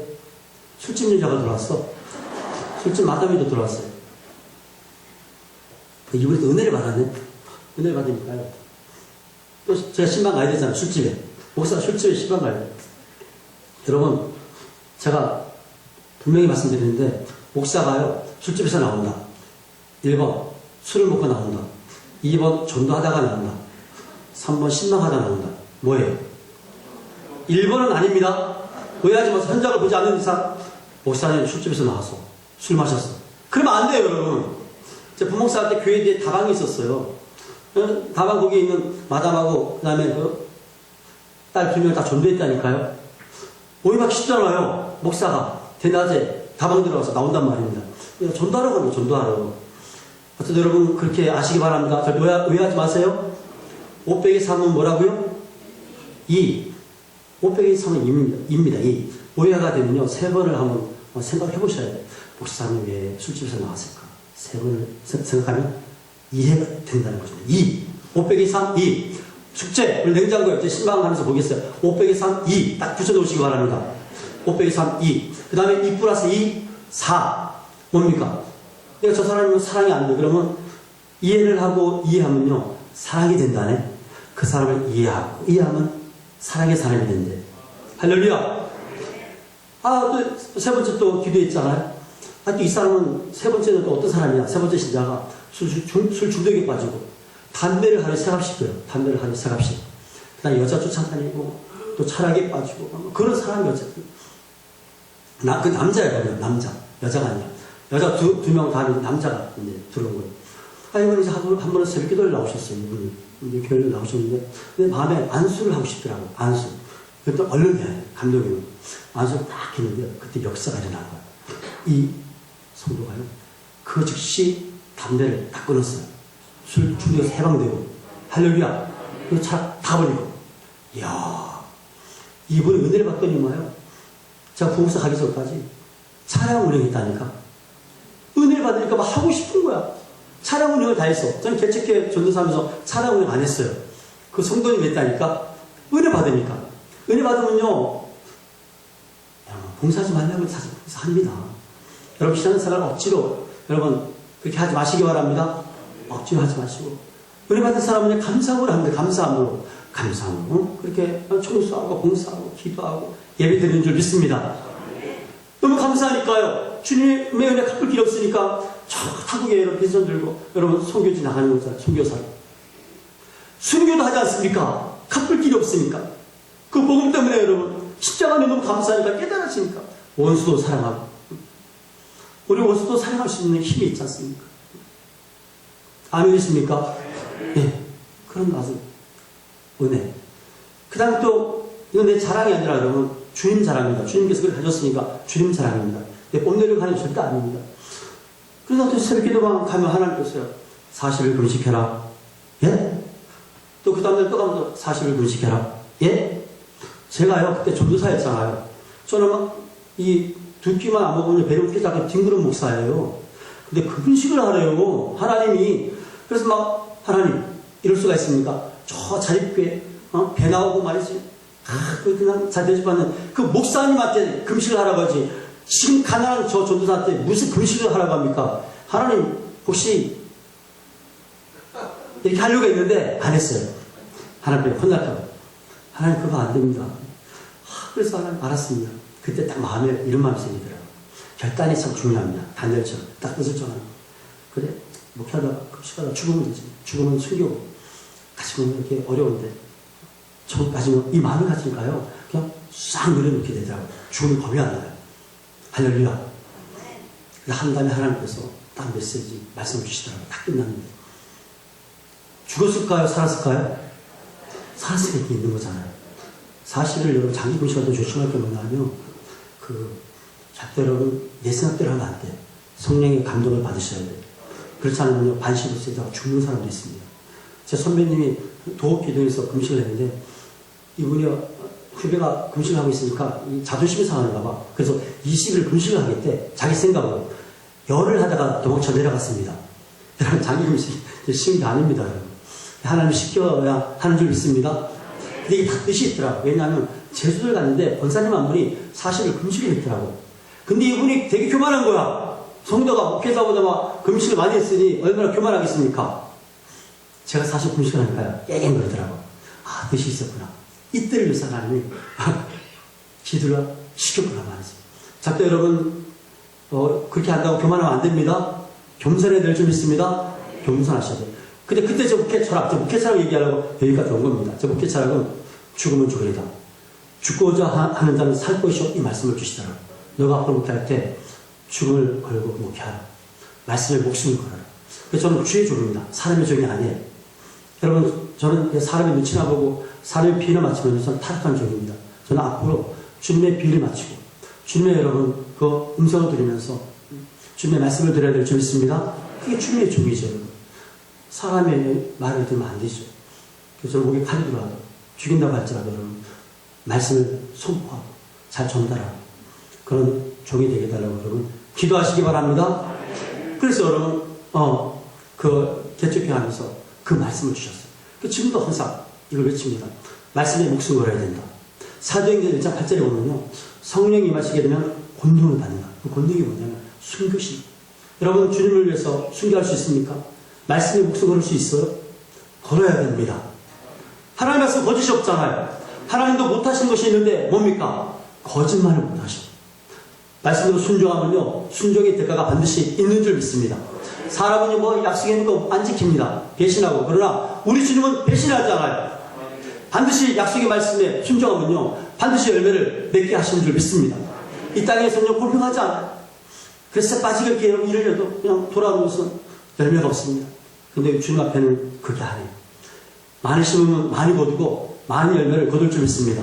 술집 여자가 들어왔어. 술집 마담이도 들어왔어요. 이분이 또 은혜를 받았네. 은혜를 받으니까요. 또 제가 신방 가야 되잖아요. 술집에. 목사가 술집에 신방 가야 돼요. 여러분, 제가 분명히 말씀드리는데 목사가요 술집에서 나온다. 1번 술을 먹고 나온다. 2번 전도하다가 나온다. 3번 신방하다 나온다. 뭐예요? 1번은 아닙니다. 오해하지 마세요. 현장을 보지 않는 이상 목사님 술집에서 나왔어. 술 마셨어. 그러면 안 돼요, 여러분. 제 부목사 할 때 교회 뒤에 다방이 있었어요. 다방 거기에 있는 마담하고 그 다음에 그 딸 2명 다 전도했다니까요. 오해받기 쉽잖아요. 목사가 대낮에 다방 들어가서 나온단 말입니다. 전도하러 가요, 전도하러. 어쨌든 여러분 그렇게 아시기 바랍니다. 저 오해하지 마세요. 5 빼기 3은 뭐라고요? 2. 5 빼기 3은 2입니다. 2. 오해가 되면요. 3번을 한번 생각해 보셔야 돼요. 목사님 왜 술집에서 나왔을까? 3번을 생각하면 이해가 된다는 거죠. 2. 5 빼기 3, 2. 숙제, 우리 냉장고에 이제 신방하면서 보겠어요. 5 빼기 3, 2. 딱 붙여놓으시기 바랍니다. 5 빼기 3, 2. 그 다음에 2 플러스 2, 4. 뭡니까? 내가 저 사람이면 사랑이 안 돼. 그러면 이해를 하고 이해하면요. 사랑이 된다네. 그 사람을 이해하고 이해하면 사랑의 사람이 된대. 할렐루야. 또 세 번째 또 기도했잖아요. 또 이 사람은 세 번째는 또 어떤 사람이야? 세 번째 신자가 술 중독에 빠지고 담배를 하루에 3갑씩 피워요. 담배를 하루에 3갑씩. 그 다음에 여자 쫓아다니고 또 철학에 빠지고 그런 사람이 어쨌든 그 남자예요. 남자. 여자가 아니라. 여자 두 명 다 남자가 이제 들어온 거예요. 이번에 이제 한 번은 새벽 기도를 나오셨어요. 이분이 교회를 나오셨는데 근데 밤에 안수를 하고 싶더라고요. 안수. 그때 얼른 해야 돼요. 감독님은. 안수를 딱 했는데 그때 역사가 일어난 거예요. 이 성도가요. 그 즉시 담배를 딱 끊었어요. 술 중독에서 해방되고 할렐루야. 그리고 차 다 버리고 이야 이분이 은혜를 받더니 뭐예요. 제가 부목사 가기 전까지 차량 운행했다니까. 은혜를 받으니까 막 하고 싶은 거야. 차량 운행을 다 했어. 저는 개척교회 전도사하면서 차량 운행 안 했어요. 그 성도님 했다니까. 은혜 받으니까. 은혜 받으면요. 봉사하지 말라고 사실 봉사합니다. 여러분 신앙생활 억지로 여러분 그렇게 하지 마시기 바랍니다. 억지로 하지 마시고 은혜 받은 사람은 감사함으로 합니다. 감사함으로 그렇게 청소하고 봉사하고 기도하고 예배 드리는 줄 믿습니다. 너무 감사하니까요. 주님의 은혜 갚을 필요 없으니까 저 타국에 여러분 빈손 들고 여러분 선교지 나가는 거잖아요. 선교사 순교도 하지 않습니까? 갚을 필요 없으니까 그 복음 때문에 여러분 십자가는 너무 감사하니까 깨달아지니까 원수도 사랑하고 우리 원수도 사랑할 수 있는 힘이 있지 않습니까? 아멘이십니까? 네. 그런 아주 은혜. 그 다음에 또 이건 내 자랑이 아니라 여러분 주님 자랑입니다. 주님께서 그걸 가졌으니까 주님 자랑입니다. 내 뽐내려고 하는 게 절대 아닙니다. 그래서 또 새벽 기도방 가면 하나님께서요 40일 금식해라. 예? 또 그 다음날 또 가면 40일 금식해라. 예? 제가요 그때 전도사였잖아요. 저는 막 이 두 끼만 안 먹으면 배를 웃기다가 뒹그런 목사예요. 근데 그 금식을 하래요. 하나님이. 그래서 막 하나님 이럴 수가 있습니까? 저 자립교회 배 나오고 말이지. 그냥 잘 대접받는 그 목사님한테 금식을 하라고 하지. 지금 가난한 저 전도사한테 무슨 금식을 하라고 합니까? 하나님 혹시 이렇게 하려고 했는데 안 했어요. 하나님 혼날까 봐. 하나님 그거 안 됩니다. 그래서 하나님 알았습니다. 그때 딱 마음에 이런 마음이 생기더라고요. 결단이 참 중요합니다. 단열처럼 딱 뜻을 정하는 거. 그래 목회하다가 금식하다가 죽으면 되지. 죽으면 숨기고 같이 보면 이렇게 어려운데 저 가지면 이 마음을 가지니까요 그냥 싹 내려놓게 되더라고요. 죽으면 겁이 안 나요. 할렐루야. 한 다음에 하나님께서 딱 메시지 말씀을 주시더라고요. 딱 끝났는데 죽었을까요? 살았을까요? 살았을 때 있는 거잖아요. 사실을 여러분 장기 금식할 때 조심할 게 뭐냐면 자꾸 여러분 내 생각대로 하면 안 돼. 성령의 감동을 받으셔야 돼. 그렇지 않으면 반신을 쓰다가 죽는 사람도 있습니다. 제 선배님이 도읍기도에서 금식을 했는데 이분이 후배가 금식을 하고 있으니까 이 자존심이 상하는가 봐. 그래서 20일 금식을 하겠대. 자기 생각으로. 열을 하다가 도망쳐 내려갔습니다. 여러분 장기 금식 쉬운 게 아닙니다. 여러분. 하나님 시켜야 하는 줄 믿습니다. 근데 이게 다 뜻이 있더라고. 왜냐하면 제주도를 갔는데 권사님 한 분이 40일 금식을 했더라고. 근데 이분이 되게 교만한 거야. 성도가 목회자보다 막 금식을 많이 했으니 얼마나 교만하겠습니까? 제가 40일 금식을 하니까요. 깨갱 그러더라고. 뜻이 있었구나. 이때를 위해서 하나님이 기도를 시켰구나 말이지. 자꾸 여러분 그렇게 한다고 교만하면 안 됩니다. 겸손해야 될 줄 믿습니다. 겸손하셔야 돼요. 근데 그때 저 목회 철학 얘기하려고 여기까지 온 겁니다. 저 목회 철학은 죽으면 죽으리다. 죽고자 하는 자는 살 것이요. 이 말씀을 주시더라고요. 너가 앞으로 목회할 때 죽음을 걸고 목회하라. 말씀에 목숨을 걸어라. 그래서 저는 주의 종입니다. 사람의 종이 아니에요. 여러분, 저는 사람의 눈치나 보고 사람의 비위를 맞추면 저는 타락한 종입니다. 저는 앞으로 주님의 비위를 맞추고 주님의 여러분 그 음성을 들으면서 주님의 말씀을 드려야 될 줄 믿습니다. 그게 주님의 종이죠. 여러분. 사람의 말을 들으면 안 되죠. 그래서 저는 목에 칼이 들어와도 죽인다고 할지라도 여러분 말씀을 선포하고 잘 전달하고 그런 종이 되게 해달라고 여러분 기도하시기 바랍니다. 그래서 여러분 그 개척회 하면서 그 말씀을 주셨어요. 지금도 항상 이걸 외칩니다. 말씀에 목숨을 걸어야 된다. 사도행전 1장 8절에 보면요. 성령이 임하시게 되면 권능을 받는다. 그 권능이 뭐냐면 순교시. 여러분 주님을 위해서 순교할 수 있습니까? 말씀에 목숨 걸을 수 있어요? 걸어야 됩니다. 하나님 말씀 거짓이 없잖아요. 하나님도 못하신 것이 있는데 뭡니까? 거짓말을 못하셔. 말씀대로 순종하면요. 순종의 대가가 반드시 있는 줄 믿습니다. 사람은 뭐 약속이니까 안 지킵니다. 배신하고. 그러나 우리 주님은 배신하지 않아요. 반드시 약속의 말씀에 순종하면요. 반드시 열매를 맺게 하시는 줄 믿습니다. 이 땅에서는요. 공평하지 않아요. 그래서 빠지게 일을 해도 그냥 돌아오면서 열매가 없습니다. 근데 주님 앞에는 그게 아니에요. 많이 심으면 많이 거두고 많은 열매를 거둘 줄 믿습니다.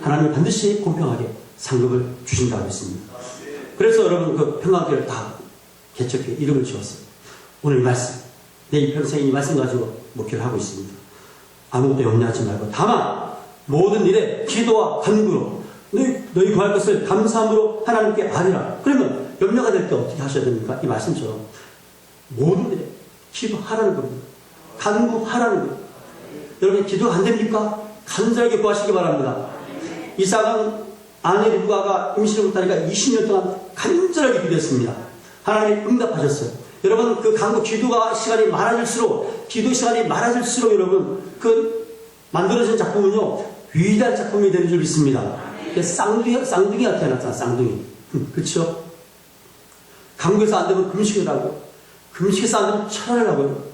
하나님은 반드시 공평하게 상급을 주신다고 믿습니다. 그래서 여러분 그 평화교회를 다 개척해 이름을 지었어요. 오늘 이 말씀, 내 이 평생 이 말씀 가지고 목회를 하고 있습니다. 아무것도 염려하지 말고 다만 모든 일에 기도와 간구로 너희 구할 것을 감사함으로 하나님께 아뢰라. 그러면 염려가 될 때 어떻게 하셔야 됩니까? 이 말씀처럼 모든 일에 기도하라는 겁니다. 간구하라는 겁니다. 여러분 기도가 안 됩니까? 간절하게 구하시기 바랍니다. 이삭은 아내 리브가가 임신을 못하니까 20년 동안 간절하게 기도했습니다. 하나님이 응답하셨어요. 여러분 그 간구 기도가 시간이 많아질수록 여러분 그 만들어진 작품은요 위대한 작품이 되는 줄 믿습니다. 쌍둥이가 태어났잖아. 쌍둥이. 그렇죠? 간구에서 안 되면 금식을 하고 금식에서 안 되면 철회를 하고요.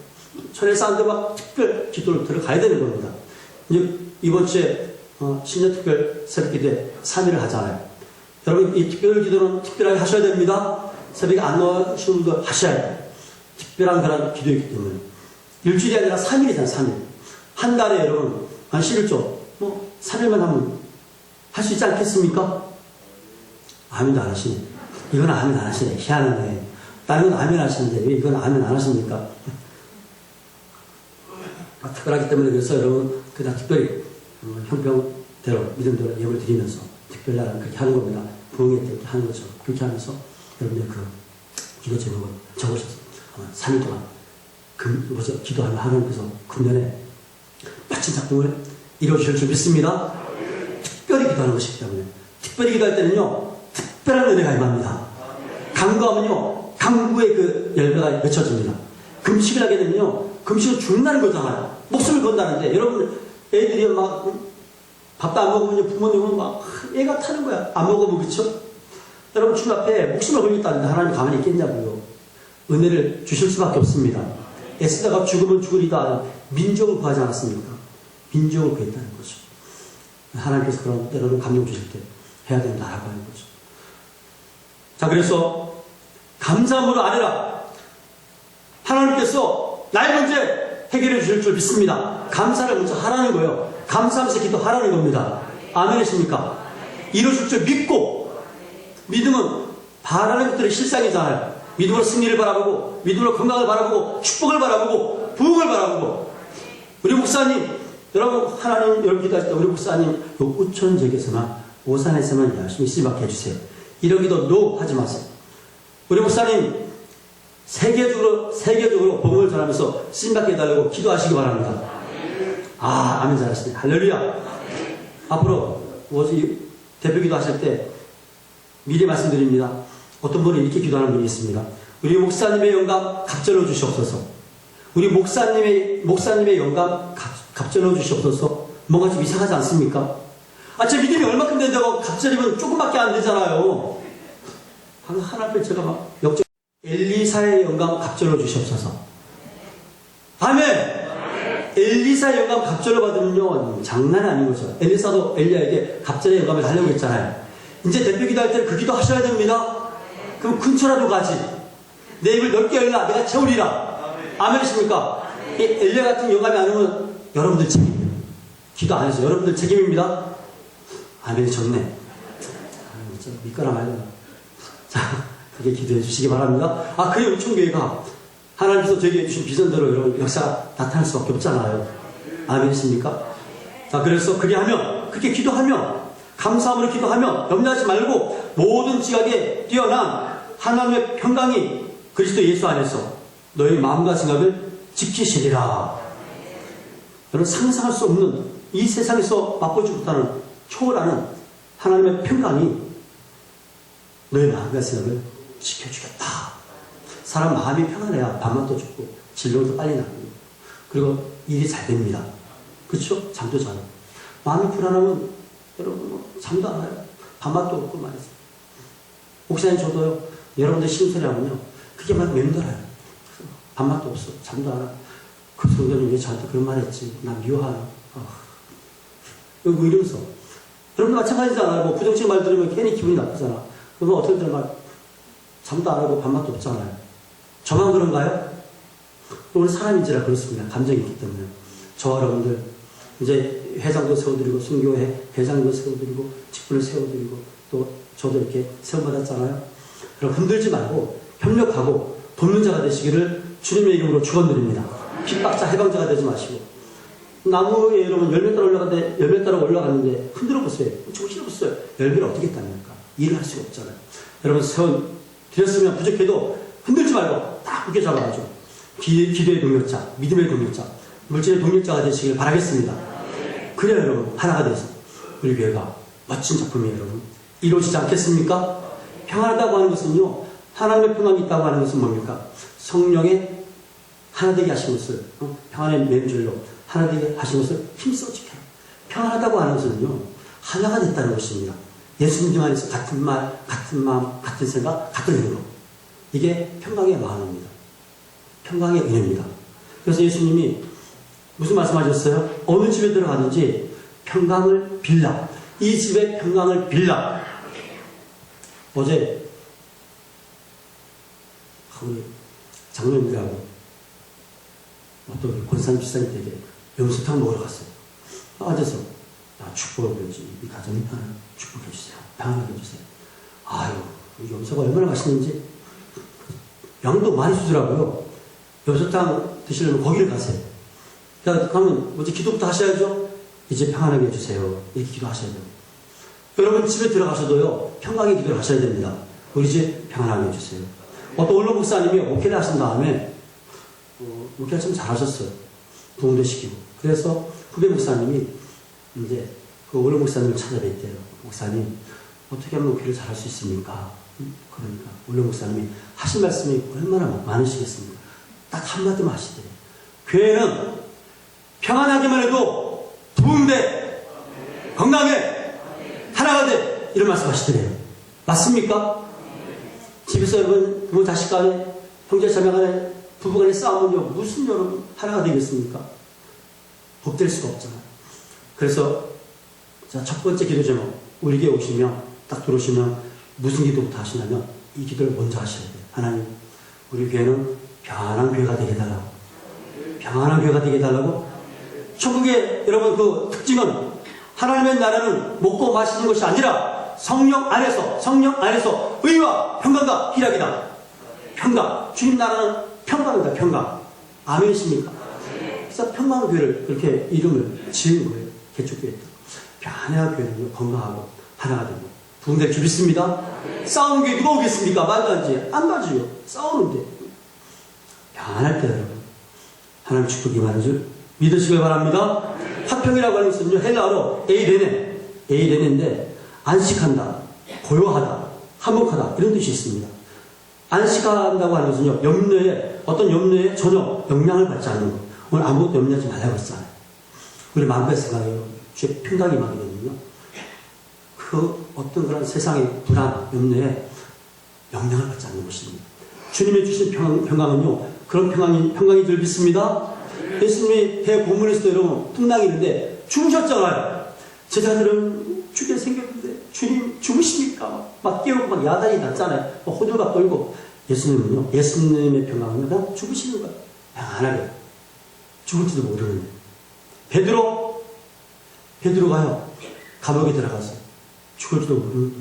철회에서 안 되면 특별 기도를 들어가야 되는 겁니다. 이제 이번 주에 신년특별 새벽기도에 3일을 하잖아요. 여러분 이 특별 기도는 특별하게 하셔야 됩니다. 새벽에 안 나오시는 분도 하셔야 돼요. 특별한 그런 기도이기 때문에 일주일이 아니라 3일이잖아요. 3일. 한 달에 여러분 한 11조 3일만 하면 할 수 있지 않겠습니까? 아멘도 안 하시네. 이건 아멘 안 하시네. 희한하네. 다른 건 아멘 하시는데 왜 이건 아멘 안 하십니까? 특별하기 때문에 그래서 여러분 그냥 특별히 형평대로 믿음대로 예물 드리면서 특별히 그렇게 하는 겁니다. 부흥회 때 하는 거죠. 그렇게 하면서 여러분들 그 기도 제목을 적으셔서 3일 동안 기도하면 하나님께서 금년에 멋진 작품을 이루어주실 줄 믿습니다. 특별히 기도하는 것이기 때문에 특별히 기도할 때는요 특별한 은혜가 임합니다. 간구하면요 간구의 그 열매가 맺혀집니다. 금식을 하게 되면요 금식은 죽는다는 거잖아요. 목숨을 건다는데 여러분 애들이 막 밥도 안 먹으면 부모님은 막 애가 타는 거야. 안 먹으면 그렇죠? 여러분 주님 앞에 목숨을 걸겠다는데 하나님 가만히 있겠냐고요. 은혜를 주실 수밖에 없습니다. 에스더가 죽으면 죽으리다 민족을 구하지 않았습니까? 민족을 구했다는 거죠. 하나님께서 그런 때로는 감동 주실 때 해야 된다라고 하는 거죠. 자 그래서 감사함으로 아뢰라. 하나님께서 나의 문제 해결해 주실 줄 믿습니다. 감사를 먼저 하라는 거예요. 감사하면서 기도하라는 겁니다. 아멘이십니까? 이루어질 줄 믿고 믿음은 바라는 것들이 실상이잖아요. 믿음으로 승리를 바라보고 믿음으로 건강을 바라보고 축복을 바라보고 부흥을 바라보고 우리 목사님 여러분 하나님 여러분 기도하실 때 우리 목사님 우천 지역에서나 오산에서만 열심히 쓰임받게 해주세요. 이런 기도 노 하지 마세요. 우리 목사님 세계적으로 복음을 전하면서 쓰임받게 해달라고 기도하시기 바랍니다. 아멘 잘하시네. 할렐루야. 앞으로 대표 기도하실 때 미리 말씀드립니다. 어떤 분은 이렇게 기도하는 분이 있습니다. 우리 목사님의 영감 갑절로 주시옵소서. 우리 목사님의 영감 갑절로 주시옵소서. 뭔가 좀 이상하지 않습니까? 제 믿음이 얼마큼 된다고 갑절이면 조금밖에 안 되잖아요. 하나님 제가 막 역적 엘리사의 영광 갑절로 주시옵소서. 아멘! 엘리사의 영광 갑절로 받으면요, 장난이 아닌 거죠. 엘리사도 엘리야에게 갑절의 영광을 달라고 했잖아요. 이제 대표 기도할 때는 그 기도 하셔야 됩니다. 그럼 근처라도 가지. 내 입을 넓게 열라. 내가 채우리라. 아멘이십니까? 이 엘리야 같은 영감이 안 오면 여러분들 책임이에요. 기도 안 해서 여러분들 책임입니다. 아멘이 좋네. 믿거나 말거나. 자, 그렇게 기도해 주시기 바랍니다. 그의 우천교회가 하나님께서 저에게 주신 비전대로 여러분 역사가 나타날 수밖에 없잖아요. 아멘이십니까? 자, 그래서 그렇게 기도하면, 감사함으로 기도하면 염려하지 말고 모든 지각에 뛰어난 하나님의 평강이 그리스도 예수 안에서 너희 마음과 생각을 지키시리라. 여러분 상상할 수 없는 이 세상에서 맛보지 못하는 초월하는 하나님의 평강이 너희 마음과 생각을 지켜주겠다. 사람 마음이 평안해야 밥맛도 좋고 진로도 빨리 나고 그리고 일이 잘 됩니다. 그렇죠? 잠도 자요. 마음이 불안하면 여러분 잠도 안 와요. 밥맛도 없고 말이죠. 목사님 저도요. 여러분들 신소리 하면요. 그게 막 맴돌아요. 밥맛도 없어. 잠도 안 와. 그 성도는 왜 저한테 그런 말 했지? 나 미워하나? 뭐 이러면서. 여러분들 마찬가지잖아요. 뭐 부정적 말 들으면 괜히 기분이 나쁘잖아. 그러면 어떤 때는 막 잠도 안 하고 밥맛도 없잖아요. 저만 그런가요? 오늘 사람인지라 그렇습니다. 감정이 있기 때문에. 저와 여러분들 이제 회장도 세워드리고 순교회 회장도 세워드리고 직분을 세워드리고 또 저도 이렇게 세워받았잖아요. 여러분 흔들지 말고 협력하고 돕는 자가 되시기를 주님의 이름으로 축원드립니다. 핍박자 해방자가 되지 마시고 나무에 여러분 열매 따라 올라가는데 열매 따라 올라가는데 흔들어 보세요. 정신을 보세요. 열매를 어떻게 따닙니까? 일을 할 수가 없잖아요. 여러분 세원 드렸으면 부족해도 흔들지 말고 딱 굳게 잡아가지고 기도의 동력자, 믿음의 동력자, 물질의 동력자가 되시길 바라겠습니다. 그래야 여러분 하나가 돼서 우리 교회가 멋진 작품이 여러분 이루어지지 않겠습니까? 평안하다고 하는 것은요. 하나님의 평안이 있다고 하는 것은 뭡니까? 성령의 하나 되게 하신 것을 평안의 맨줄로 하나 되게 하신 것을 힘써 지켜요. 평안하다고 하는 것은요. 하나가 됐다는 것입니다. 예수님 안에서 같은 말, 같은 마음, 같은 생각, 같은 행동. 이게 평강의 마음입니다. 평강의 은혜입니다. 그래서 예수님이 무슨 말씀하셨어요? 어느 집에 들어가든지 평강을 빌라. 이 집에 평강을 빌라. 어제 우리 장로님들하고 어떤 권산 비싼 댁에 염소탕 먹으러 갔어요. 앉아서 축복을 해주지. 이 가정이 편안 축복해 주세요. 평안하게 해주세요. 아유, 이 염소가 얼마나 맛있는지 양도 많이 주더라고요. 염소탕 드시려면 거기를 가세요. 그러면 먼저 기도부터 하셔야죠. 이제 평안하게 해주세요. 이렇게 기도하셔야 돼요. 여러분 집에 들어가셔도요. 평강의 기도를 하셔야 됩니다. 우리 집 평안하게 해주세요. 어떤 원로 목사님이 목회를 하신 다음에 목회를 참 잘하셨어요. 부흥도 시키고. 그래서 후배 목사님이 이제 그 원로 목사님을 찾아뵀대요. 목사님 어떻게 하면 목회를 잘할 수 있습니까? 그러니까 원로 목사님이 하신 말씀이 얼마나 많으시겠습니까? 딱 한마디만 하시대요. 교회는 평안하기만 해도 부흥돼, 건강해, 하나가 돼. 이런 말씀 하시더래요. 맞습니까? 집에서 여러분 부모 자식 간에 형제 자매 간에 부부 간에 싸우면요 무슨 여러분 하나가 되겠습니까? 복될 수가 없잖아요. 그래서 자, 첫 번째 기도 제목 우리 교회 오시면 딱 들어오시면 무슨 기도부터 하시냐면 이 기도를 먼저 하셔야 돼요. 하나님 우리 교회는 평안한 교회가 되게 해달라고. 평안한 교회가 되게 해달라고. 천국의 여러분 그 특징은 하나님의 나라는 먹고 마시는 것이 아니라 성령 안에서 의와 평강과 희락이다. 평강. 주님 나라는 평강이다. 평강. 아멘이십니까? 그래서 평강교회를 그렇게 이름을 지은 거예요. 개척교회. 평안한 교회는 건강하고 하나가 되고 부흥될 줄 믿습니다. 싸우는 교회 누가 오겠습니까? 말도 안 되지. 안 가지요. 싸우는데. 평안할 때 여러분 하나님 축복 임하는 줄 믿으시길 바랍니다. 화평이라고 하는 것은요. 헬라어로 에이레네인데 안식한다, 고요하다, 화목하다 이런 뜻이 있습니다. 안식한다고 하는 것은요. 어떤 염려에 전혀 영향을 받지 않는 것. 오늘 아무것도 염려하지 말라고 했잖아요. 우리 마음과 생각에요. 주의 평강이 임하거든요. 그 어떤 그런 세상의 불안, 염려에 영향을 받지 않는 것입니다. 주님이 주신 평강은요, 그런 평강인 줄 믿습니다. 예수님이 배 고문했을 때 여러분 뚱랑이는데 죽으셨잖아요. 제자들은 죽게 생겼는데 주님 죽으십니까? 막 깨우고 막 야단이 났잖아요. 호들갑 떨고. 예수님은요, 예수님의 평강은 그냥 죽으시는 거예요. 평안하게. 죽을지도 모르는데. 베드로가요, 감옥에 들어가서 죽을지도 모르는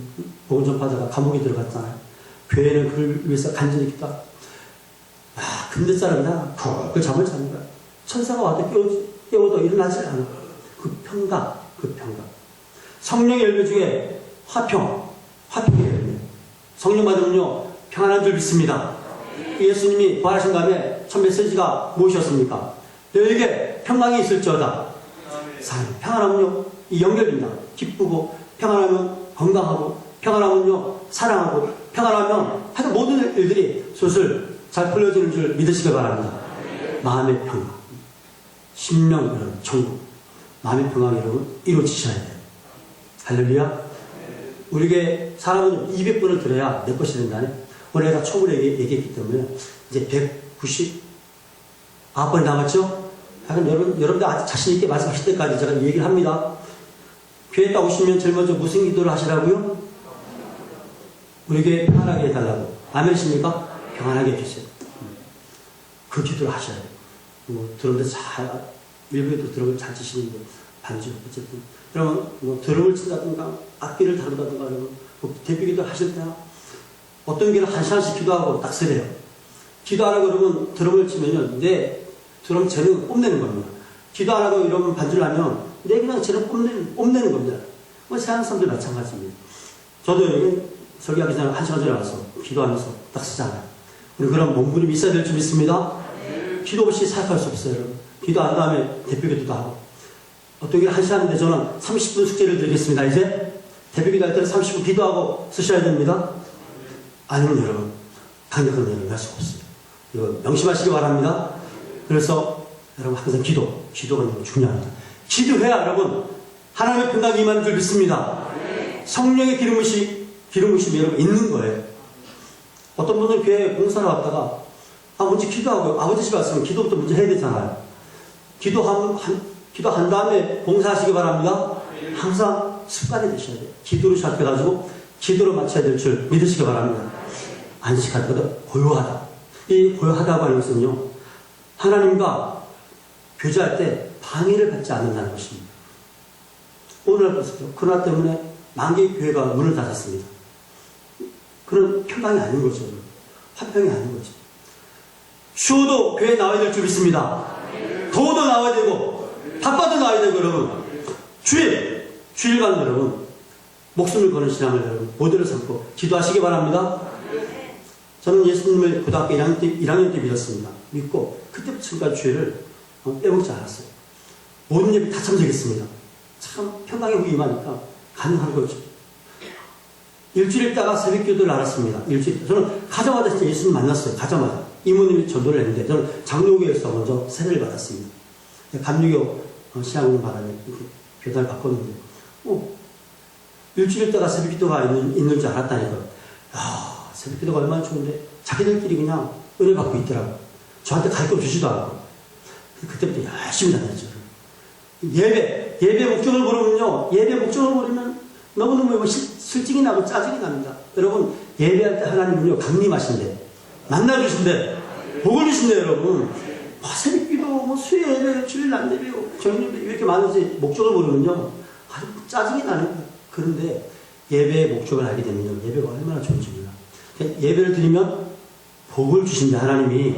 복음 전파자가 감옥에 들어갔잖아요. 교회는 그를 위해서 간절히 기도하고. 근데 사람이다. 그 잠을 자는 거야. 천사가 와도 깨워도 일어나지 않아. 그 평강. 성령의 열매 중에 화평의 열매. 성령 받으면요, 평안한 줄 믿습니다. 예수님이 부활하신 다음에 첫 메시지가 무엇이었습니까? 너에게 평강이 있을지어다. 평안하면요, 이 연결됩니다. 기쁘고, 평안하면 건강하고, 평안하면요, 사랑하고, 평안하면 하여튼 모든 일들이 슬슬 잘 풀려지는 줄 믿으시기 바랍니다. 마음의 평강. 심령 여러분, 천국. 마음의 평강 여러분, 이루어지셔야 돼요. 할렐루야. 우리에게 사람은 200번을 들어야 내 것이 된다네. 오늘 내가 초보를 얘기했기 때문에 이제 199번이 남았죠? 여러분들 아직 자신있게 말씀하실 때까지 제가 얘기를 합니다. 교회 딱 오시면 제일 먼저 무슨 기도를 하시라고요? 우리에게 평안하게 해달라고. 아멘이십니까? 평안하게 해주세요. 그 기도를 하셔야 돼요. 드럼도 일부에도 드럼을 잘 치시는데, 반주, 어쨌든. 그러면 드럼을 친다든가, 악기를 다루다든가, 대표 기도 하실 때, 어떤 길은 한 시간씩 기도하고 딱 서래요. 기도하라고 그러면 드럼을 치면요, 내 드럼 재능을 뽐내는 겁니다. 기도 안 하고 이러면 반주를 하면 내 그냥 재능 뽐내는 겁니다. 세상 사람들 마찬가지입니다. 저도 여기 설교하기 전에 한 시간 전에 와서 기도하면서 딱 쓰잖아요. 우리 그런 몸부림이 있어야 될 줄 믿습니다. 기도 없이 살아갈 수 없어요, 여러분. 기도한 다음에 대표 기도도 하고. 어떤 길은 한 시간인데 저는 30분 숙제를 드리겠습니다. 이제 대표 기도할 때는 30분 기도하고 쓰셔야 됩니다. 아니면 여러분, 강력한 은혜를 할 수가 없어요. 이거 명심하시기 바랍니다. 그래서 여러분 항상 기도가 너무 중요합니다. 기도해야 여러분 하나님의 평강이 임하는 줄 믿습니다. 성령의 기름부심이 여러분 있는 거예요. 어떤 분들은 교회에 봉사를 왔다가 먼저 기도하고 아버지 집에 왔으면 기도부터 먼저 해야 되잖아요. 기도한 다음에 봉사하시기 바랍니다. 항상 습관이 되셔야 돼요. 기도로 시작해가지고 기도로 마쳐야 될 줄 믿으시기 바랍니다. 안식할 때도 고요하다. 이 고요하다고 하는 것은요, 하나님과 교제할 때 방해를 받지 않는다는 것입니다. 오늘날 보세요. 코로나 때문에 만개의 교회가 문을 닫았습니다. 그런 평강이 아닌 거죠. 화평이 아닌 거죠. 추워도 교회에 나와야 될 줄 믿습니다. 더워도 나와야 되고 바빠도 나와야 되고 여러분 주일간 여러분 목숨을 거는 신앙을 여러분 모델을 삼고 기도하시기 바랍니다. 저는 예수님을 고등학교 1학년 때 믿었습니다. 믿고 그때부터 지금까지 주일을 빼먹지 않았어요. 모든 예배 다 참석했습니다. 참 평강의 후기 임하니까 가능한 거죠. 일주일 있다가 새벽 기도를 알았습니다. 저는 가자마자 진짜 예수님 만났어요. 가자마자. 이모님이 전도를 했는데 저는 장로교에서 먼저 세례를 받았습니다. 감리교 신앙을 받았는데 교단을 바꿨는데 일주일 있다가 새벽 기도가 있는 줄 알았다니까요. 새벽 기도가 얼마나 좋은데 자기들끼리 그냥 은혜 받고 있더라고요. 저한테 가르쳐 주지도 않고. 그때부터 열심히 다녔죠. 예배 목적을 모르면요. 예배 목적을 모르면 너무너무 실증이 나고 짜증이 납니다. 여러분, 예배할 때 하나님은요, 강림하신대. 만나주신대. 복을 주신대, 여러분. 새벽 기도, 수요 예배, 주일 날 예배, 저녁 예배, 이렇게 많은지 목적을 모르면요. 짜증이 나는 거예요. 그런데 예배의 목적을 알게 되면요. 예배가 얼마나 좋은지 몰라. 예배를 드리면 복을 주신대, 하나님이.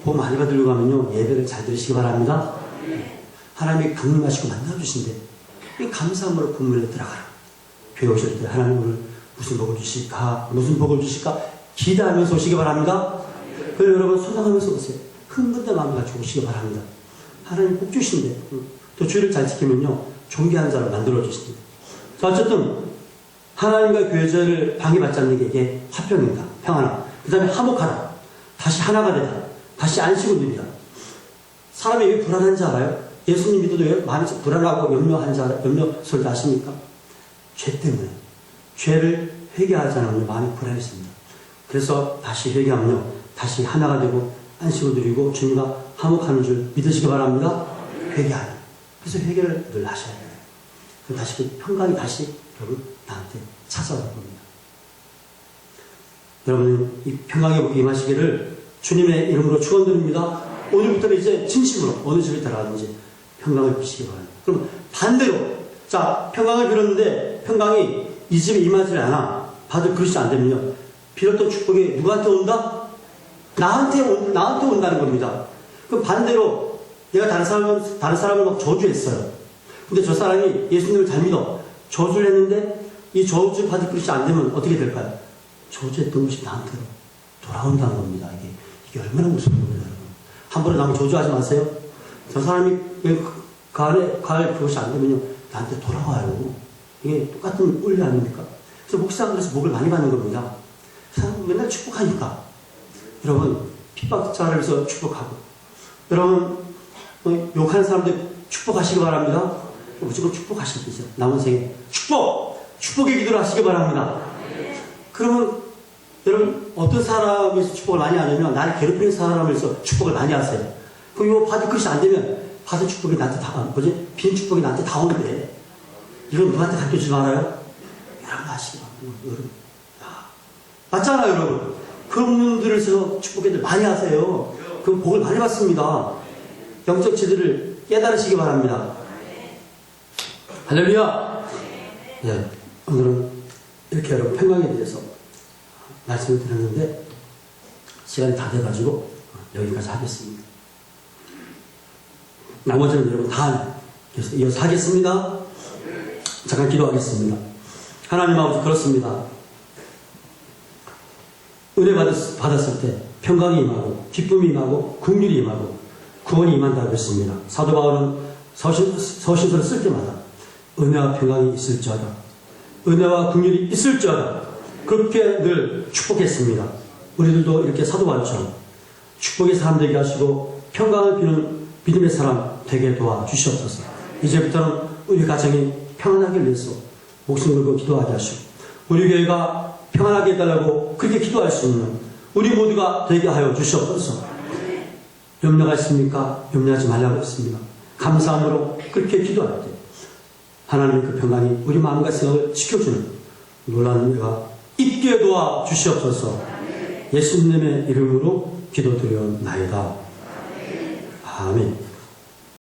복 많이 받으려고 하면요. 예배를 잘 들으시기 바랍니다. 하나님이 강림하시고 만나주신대. 감사함으로 본문에 들어가라. 교회 오실 때 하나님 오늘 무슨 복을 주실까? 무슨 복을 주실까? 기대하면서 오시기 바랍니다. 그래서 여러분 소장하면서 오세요. 흥분된 마음을 가지고 오시기 바랍니다. 하나님 복 주신대. 또 주의를 잘 지키면요. 존귀한 자로 만들어주신대. 자, 어쨌든 하나님과 교제를 방해받지 않는 게 이게 화평입니다. 평안함. 그 다음에 화목하다. 다시 하나가 되다. 다시 안식을 누리다. 사람이 왜 불안한지 알아요? 예수님 믿어도 왜 마음이 불안하고 염려스러울 때 아십니까? 죄 때문에. 죄를 회개하지 않으면 마음이 불안해집니다. 그래서 다시 회개하면요, 다시 하나가 되고 안식을 누리고 주님과 화목하는 줄 믿으시기 바랍니다. 회개하는. 그래서 회개를 늘 하셔야 돼요. 그럼 다시 그 평강이 다시 여러분 나한테 찾아올 겁니다. 여러분 이 평강에 임하시기를 주님의 이름으로 축원드립니다. 오늘부터는 이제 진심으로 어느 집에 들어가든지 평강을 비시기 바랍니다. 그럼 반대로 자 평강을 빌었는데 평강이 이 집에 임하지 않아 받을 그릇이 안 되면요, 빌었던 축복이 누구한테 온다? 나한테 온다는 겁니다. 그럼 반대로 내가 다른 사람을 막 저주했어요. 근데 저 사람이 예수님을 잘 믿어 저주를 했는데 이 저주 받을 그릇이 안 되면 어떻게 될까요? 저주했던 것이 나한테로 돌아온다는 겁니다. 이게 얼마나 무서운 겁니다, 여러분. 함부로 나무 저주하지 마세요. 저 사람이 갈 그것이 안 되면요, 나한테 돌아와요. 이게 똑같은 원리 아닙니까? 그래서 목사가 그래서 목을 많이 받는 겁니다. 사람 맨날 축복하니까. 여러분, 핍박자를 해서 축복하고. 여러분, 욕하는 사람들 축복하시기 바랍니다. 무조건 축복하시면 되죠. 남은 생에. 축복의 기도를 하시기 바랍니다. 그러면, 여러분, 어떤 사람에서 축복을 많이 하냐면, 나를 괴롭히는 사람에서 축복을 많이 하세요. 그럼 이거 받을 것이 안 되면, 받은 축복이 나한테 빈 축복이 나한테 다 오는데, 이건 누구한테 가르쳐 주지 말아요? 여러분 아시기 바랍니다. 여러분. 맞잖아요, 여러분. 그런 분들에서 축복을 많이 하세요. 그럼 복을 많이 받습니다. 영적 지들을 깨달으시기 바랍니다. 할렐루야! 네, 오늘은 이렇게 여러분 평강에 대해서 말씀을 드렸는데, 시간이 다 돼가지고 여기까지 하겠습니다. 나머지는 여러분 다음에 이어서 하겠습니다. 잠깐 기도하겠습니다. 하나님 아버지, 그렇습니다. 은혜 받았을 때 평강이 임하고 기쁨이 임하고 긍휼이 임하고 구원이 임한다고 했습니다. 사도 바울은 서신서를 쓸 때마다 은혜와 평강이 있을지어다, 은혜와 긍휼이 있을지어다, 그렇게 늘 축복했습니다. 우리들도 이렇게 사도 바울처럼 축복의 사람 되게 하시고 평강을 비는 믿음의 사람 되게 도와주시옵소서. 이제부터는 우리 가정이 평안하길 위해서 목숨 걸고 기도하게 하시고, 우리 교회가 평안하게 해달라고 그렇게 기도할 수 있는 우리 모두가 되게 하여 주시옵소서. 염려가 있습니까? 염려하지 말라고 했습니다. 감사함으로 그렇게 기도할 때 하나님의 그 평강이 우리 마음과 생각을 지켜주는 놀라운 은혜가 있게 도와 주시옵소서. 예수님의 이름으로 기도드려나이다. 아멘.